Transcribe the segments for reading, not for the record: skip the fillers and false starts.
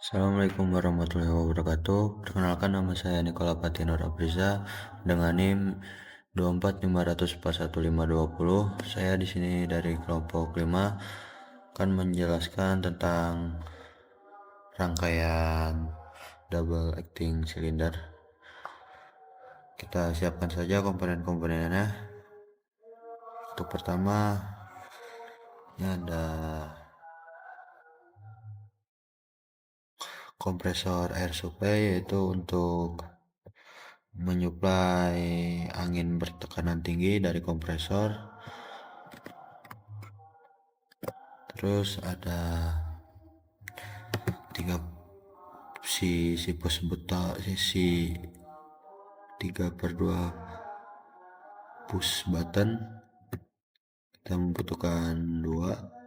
Assalamualaikum warahmatullahi wabarakatuh. Perkenalkan, nama saya Nikola Patinur Apriza dengan NIM 245041520. Saya di sini dari kelompok 5 akan menjelaskan tentang rangkaian double acting cylinder. Kita siapkan saja komponen-komponennya. Untuk pertama, ini ada kompresor air supply, yaitu untuk menyuplai angin bertekanan tinggi dari kompresor. Terus ada tiga si pos buta si 3/2 push button. Kita membutuhkan 2.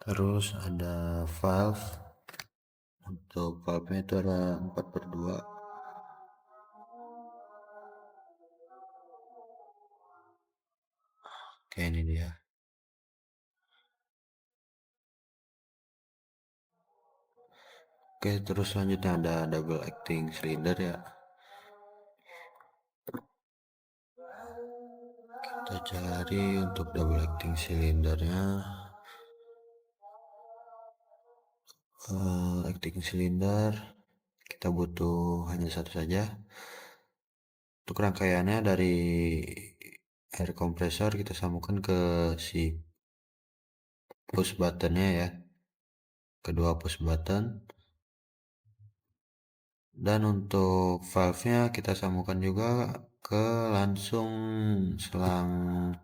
Terus ada valve. Untuk valve nya itu ada 4/2. Oke, ini dia. Oke, terus selanjutnya ada double acting cylinder ya. Kita cari untuk double acting cylindernya. Acting cylinder kita butuh hanya satu saja. Untuk rangkaiannya dari air kompresor kita sambungkan ke si push buttonnya ya, kedua push button. Dan untuk valve nya kita sambungkan juga ke langsung selang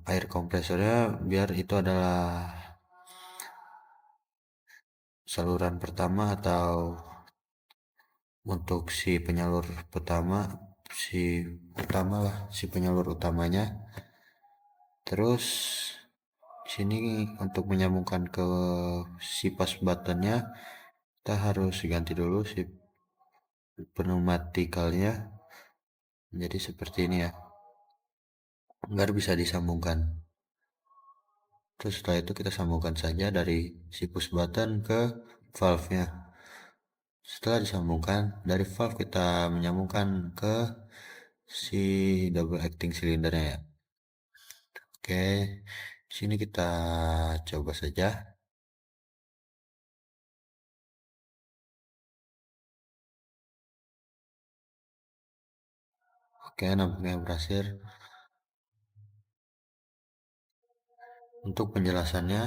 air kompresornya, biar itu adalah saluran pertama atau untuk si penyalur pertama, si penyalur utamanya. Terus sini untuk menyambungkan ke si push buttonnya, kita harus ganti dulu si pneumatikalnya jadi seperti ini ya, agar bisa disambungkan. Terus setelah itu kita sambungkan saja dari si push button ke valve nya. Setelah disambungkan dari valve, kita menyambungkan ke si double acting cylindernya ya. Oke, sini kita coba saja. Oke, nampaknya berhasil. Untuk penjelasannya,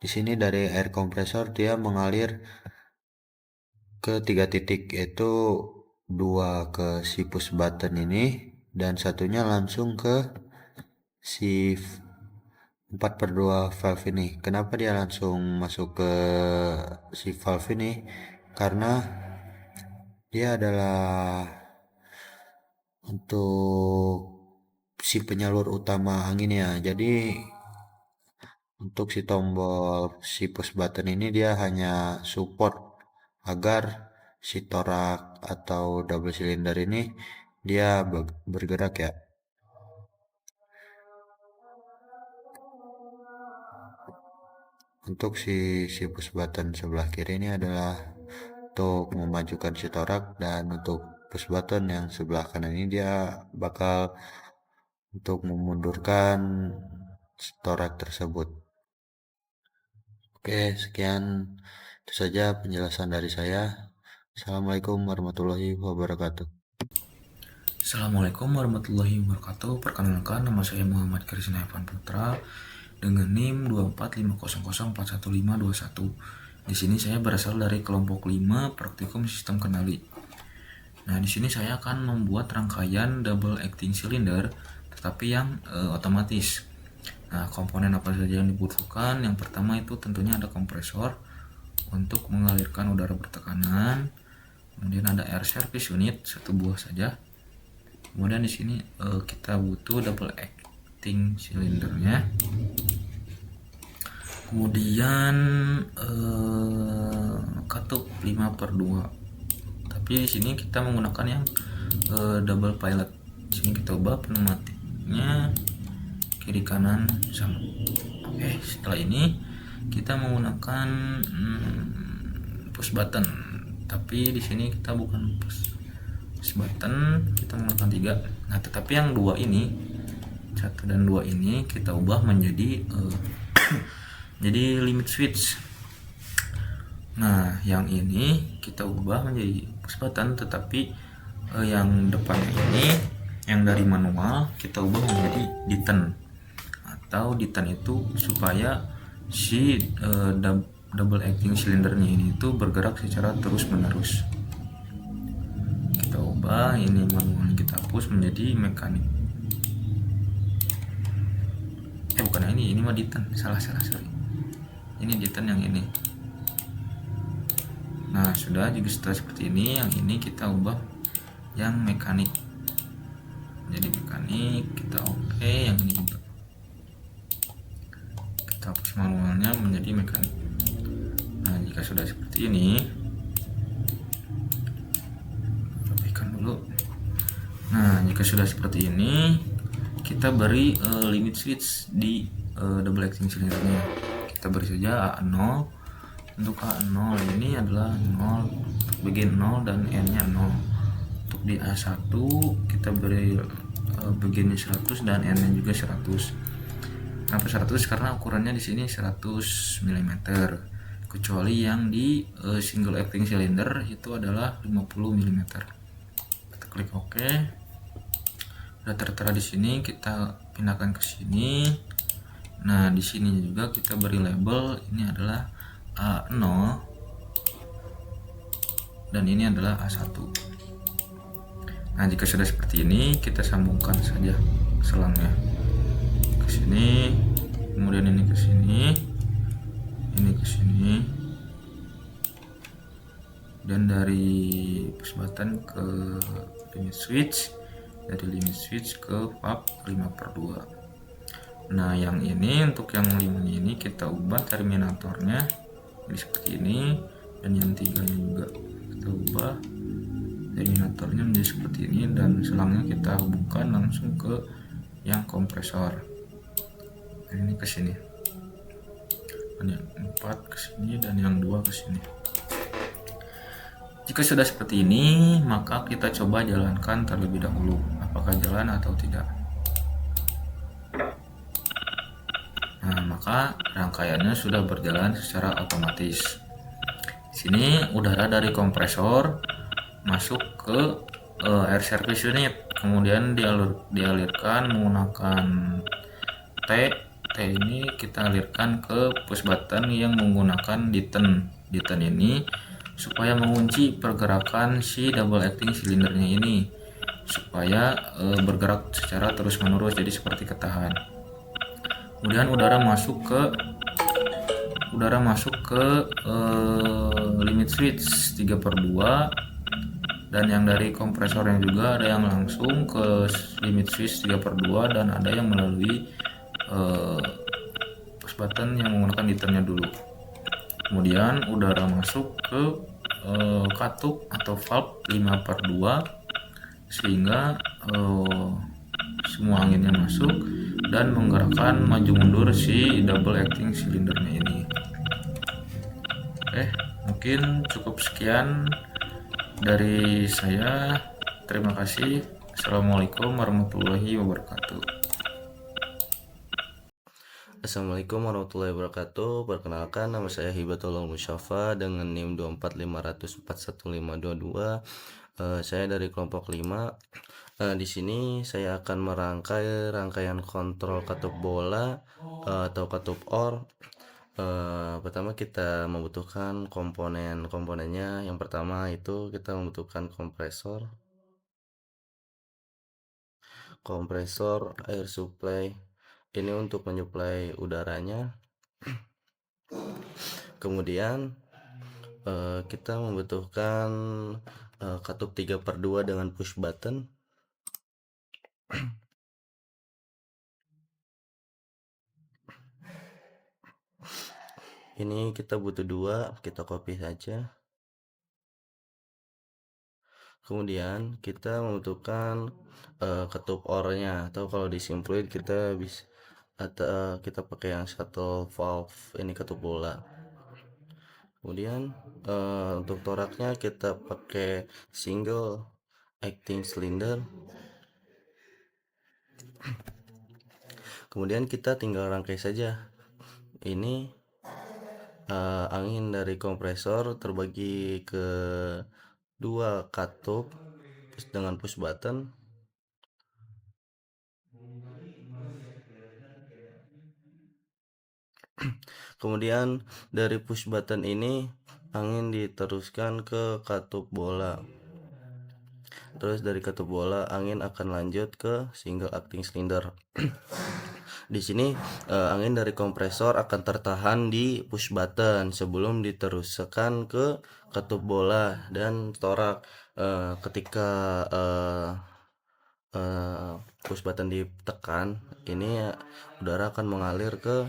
di sini dari air kompresor dia mengalir ke 3 titik, yaitu 2 ke si push button ini dan satunya langsung ke si 4/2 valve ini. Kenapa dia langsung masuk ke si valve ini? Karena dia adalah untuk si penyalur utama anginnya. Jadi untuk si tombol si push button ini dia hanya support agar si torak atau double cylinder ini dia bergerak ya. Untuk si push button sebelah kiri ini adalah untuk memajukan si torak, dan untuk push button yang sebelah kanan ini dia bakal untuk memundurkan torak tersebut. Oke, sekian itu saja penjelasan dari saya. Assalamualaikum warahmatullahi wabarakatuh. Assalamualaikum warahmatullahi wabarakatuh. Perkenalkan, nama saya Muhammad Krisna Evan Putra dengan NIM 24500411521. Di sini saya berasal dari kelompok 5 Praktikum Sistem Kendali. Nah, di sini saya akan membuat rangkaian double acting cylinder tetapi yang otomatis. Nah, komponen apa saja yang dibutuhkan? Yang pertama itu tentunya ada kompresor untuk mengalirkan udara bertekanan. Kemudian ada air service unit, satu buah saja. Kemudian di sini kita butuh double acting silindernya. Kemudian katup 5/2, tapi Tapi di sini kita menggunakan yang double pilot. Di sini kita ubah pneumatiknya kiri kanan sama. Oke, setelah ini kita menggunakan push button. Tapi di sini kita bukan push button, kita menggunakan 3. Nah, tetapi yang dua ini, 1 dan 2 ini kita ubah menjadi jadi limit switch. Nah, yang ini kita ubah menjadi push button, tetapi yang depannya ini, yang dari manual, kita ubah menjadi deten. Atau deten itu supaya si double acting silindernya ini itu bergerak secara terus menerus. Kita ubah ini manual, kita hapus menjadi mekanik. Bukan ini mah deten, salah sorry. Ini deten yang ini. Nah, sudah. Juga setelah seperti ini, yang ini kita ubah yang mekanik jadi mekanik. Kita oke, yang ini juga kita hapus manualnya menjadi mekanik. Nah, jika sudah seperti ini, rapikan dulu. Nah, jika sudah seperti ini, kita beri limit switch di double acting silindernya. Kita beri saja A0. Untuk A0 ini adalah 0, bagian 0 dan N-nya 0. Untuk di A1 kita beri bagiannya 100 dan N-nya juga 100. Kenapa 100? Karena ukurannya di sini 100 mm. Kecuali yang di single acting cylinder itu adalah 50 mm. Kita klik OK. Sudah tertera di sini, kita pindahkan ke sini. Nah, di sini juga kita beri label, ini adalah A0 dan ini adalah A1. Nah, jika sudah seperti ini, kita sambungkan saja selangnya ke sini, kemudian ini ke sini, ini ke sini, dan dari push button ke limit switch, dari limit switch ke valve 5/2. Nah, yang ini untuk yang 5 ini kita ubah terminatornya jadi seperti ini, dan yang 3-nya juga kita ubah terminatornya menjadi seperti ini, dan selangnya kita hubungkan langsung ke yang kompresor. Dan ini ke sini, dan yang 4 ke sini, dan yang 2 ke sini. Jika sudah seperti ini, maka kita coba jalankan terlebih dahulu apakah jalan atau tidak. Nah, maka rangkaiannya sudah berjalan secara otomatis. Sini udara dari kompresor masuk ke air service unit, kemudian dialirkan menggunakan T. T ini kita alirkan ke push button yang menggunakan deten. Deten ini supaya mengunci pergerakan si double acting silindernya ini supaya bergerak secara terus menerus, jadi seperti ketahan. Kemudian udara masuk ke limit switch 3/2, dan yang dari kompresornya juga ada yang langsung ke limit switch 3/2 dan ada yang melalui push button yang menggunakan detennya dulu. Kemudian udara masuk ke katup atau valve 5/2 sehingga semua anginnya masuk dan menggerakkan maju mundur si double acting silindernya ini. Mungkin cukup sekian dari saya. Terima kasih. Assalamualaikum warahmatullahi wabarakatuh. Assalamualaikum warahmatullahi wabarakatuh. Perkenalkan, nama saya Hibatullah Musyafa dengan NIM 24500411522. Saya dari kelompok 5. Di sini saya akan merangkai rangkaian kontrol katup bola atau katup OR. Pertama kita membutuhkan komponennya. Yang pertama itu kita membutuhkan kompresor air supply. Ini untuk menyuplai udaranya. Kemudian kita membutuhkan katup 3/2 dengan push button. Ini kita butuh 2, kita copy saja. Kemudian kita membutuhkan ketup ornya, atau kalau disimpulin kita bisa atau kita pakai yang shuttle valve ini ketup bola. Kemudian untuk toraknya kita pakai single acting cylinder. Kemudian kita tinggal rangkai saja. Ini angin dari kompresor terbagi ke dua katup dengan push button. Kemudian dari push button ini angin diteruskan ke katup bola. Terus dari katup bola angin akan lanjut ke single acting cylinder. Di sini angin dari kompresor akan tertahan di push button sebelum diteruskan ke katup bola dan torak. Ketika push button ditekan, ini udara akan mengalir ke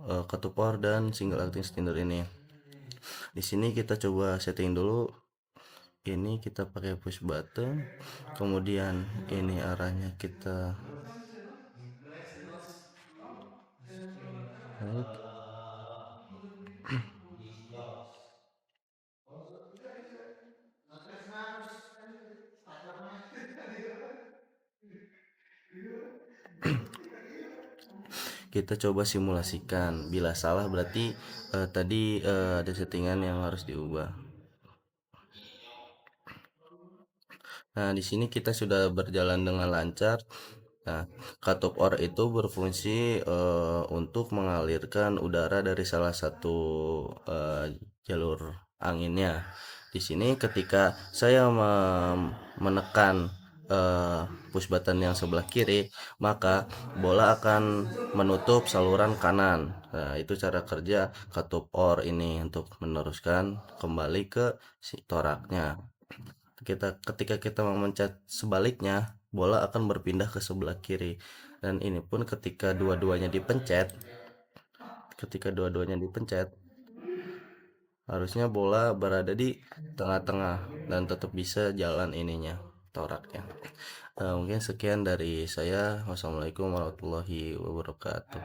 katup or dan single acting cylinder ini. Di sini kita coba setting dulu. Ini kita pakai push button, kemudian ini arahnya kita naik. Kita coba simulasikan. Bila salah berarti tadi ada settingan yang harus diubah. Nah, di sini kita sudah berjalan dengan lancar. Nah, katup or itu berfungsi untuk mengalirkan udara dari salah satu jalur anginnya. Di sini ketika saya menekan push button yang sebelah kiri, maka bola akan menutup saluran kanan. Nah, itu cara kerja katup or ini untuk meneruskan kembali ke si toraknya. Ketika kita memencet sebaliknya, bola akan berpindah ke sebelah kiri. Dan ini pun ketika dua-duanya dipencet, harusnya bola berada di tengah-tengah dan tetap bisa jalan ininya, toraknya. Mungkin sekian dari saya. Wassalamualaikum warahmatullahi wabarakatuh.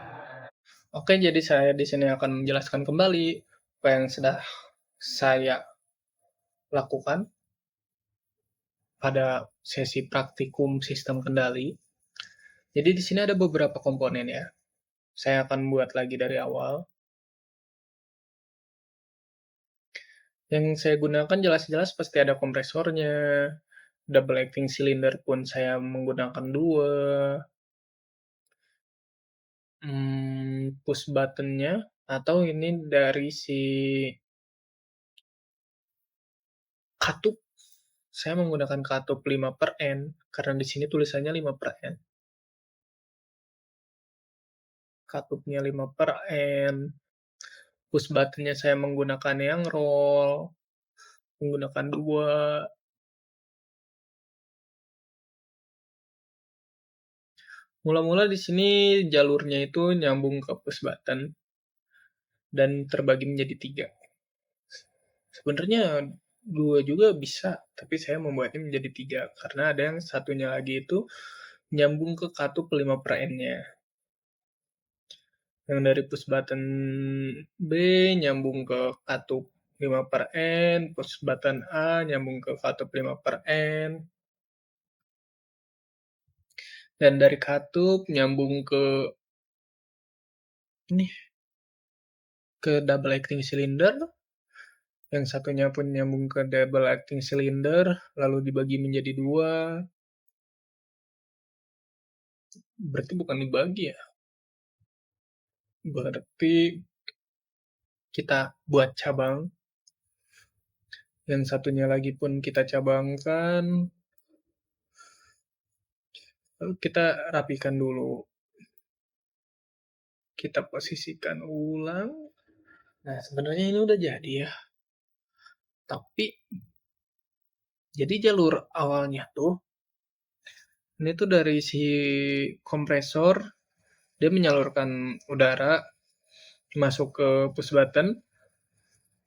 Oke, jadi saya di sini akan menjelaskan kembali apa yang sudah saya lakukan pada sesi praktikum sistem kendali. Jadi di sini ada beberapa komponen ya. Saya akan buat lagi dari awal. Yang saya gunakan jelas-jelas pasti ada kompresornya, double acting cylinder pun saya menggunakan 2, push button-nya, atau ini dari si katup. Saya menggunakan katup 5/N, karena di sini tulisannya 5/N. Katupnya 5/N. Push button-nya saya menggunakan yang roll, menggunakan 2. Mula-mula di sini jalurnya itu nyambung ke push button dan terbagi menjadi 3. Sebenarnya 2 juga bisa, tapi saya membuatnya menjadi 3 karena ada yang satunya lagi itu nyambung ke katup 5/N-nya. Yang dari push button B nyambung ke katup 5/N, push button A nyambung ke katup 5/N. Dan dari katup nyambung ke double acting cylinder, yang satunya pun nyambung ke double acting cylinder, lalu dibagi menjadi 2. Berarti bukan dibagi ya. Berarti kita buat cabang. Yang satunya lagi pun kita cabangkan. Lalu kita rapikan dulu. Kita posisikan ulang. Nah, sebenarnya ini udah jadi ya. Tapi, jadi jalur awalnya tuh, ini tuh dari si kompresor, dia menyalurkan udara masuk ke push button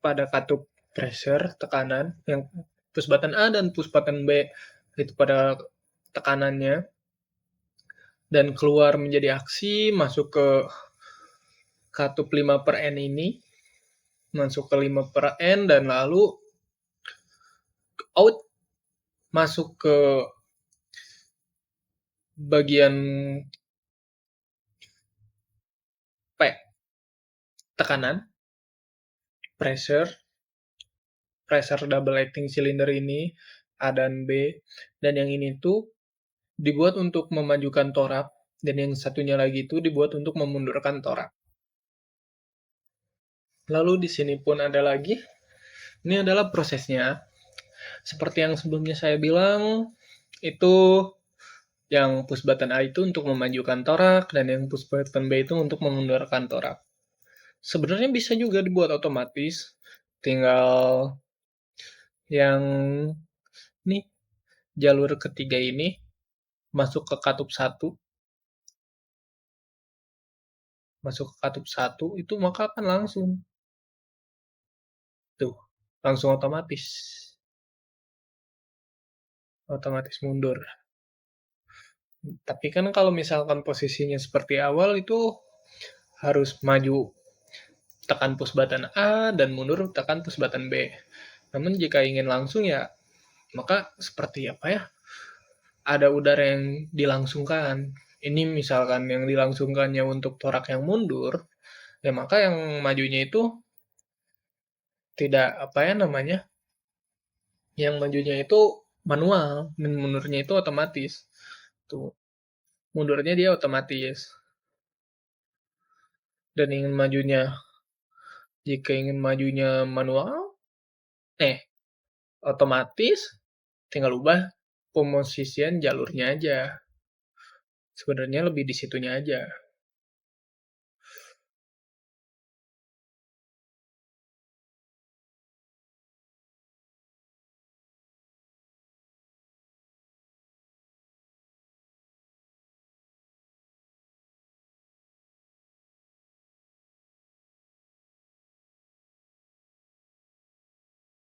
pada katup pressure, tekanan, yang push button A dan push button B itu pada tekanannya, dan keluar menjadi aksi, masuk ke katup 5/n ini, masuk ke 5/n, dan lalu out, masuk ke bagian P, tekanan, pressure double acting cylinder ini, A dan B, dan yang ini tuh dibuat untuk memajukan torak, dan yang satunya lagi itu dibuat untuk memundurkan torak. Lalu di sini pun ada lagi, ini adalah prosesnya. Seperti yang sebelumnya saya bilang, itu yang push button A itu untuk memajukan torak, dan yang push button B itu untuk memundurkan torak. Sebenarnya bisa juga dibuat otomatis, tinggal yang nih jalur ketiga ini masuk ke katup 1, itu maka akan langsung tuh, langsung otomatis mundur. Tapi kan kalau misalkan posisinya seperti awal itu harus maju tekan push button A dan mundur tekan push button B. Namun jika ingin langsung ya maka seperti apa ya? Ada udara yang dilangsungkan. Ini misalkan yang dilangsungkannya untuk torak yang mundur, ya maka yang majunya itu tidak apa ya namanya? Yang majunya itu manual, dan mundurnya itu otomatis. Tuh, mundurnya dia otomatis. Dan jika ingin majunya manual, otomatis tinggal ubah pemosisian jalurnya aja. Sebenarnya lebih di situnya aja.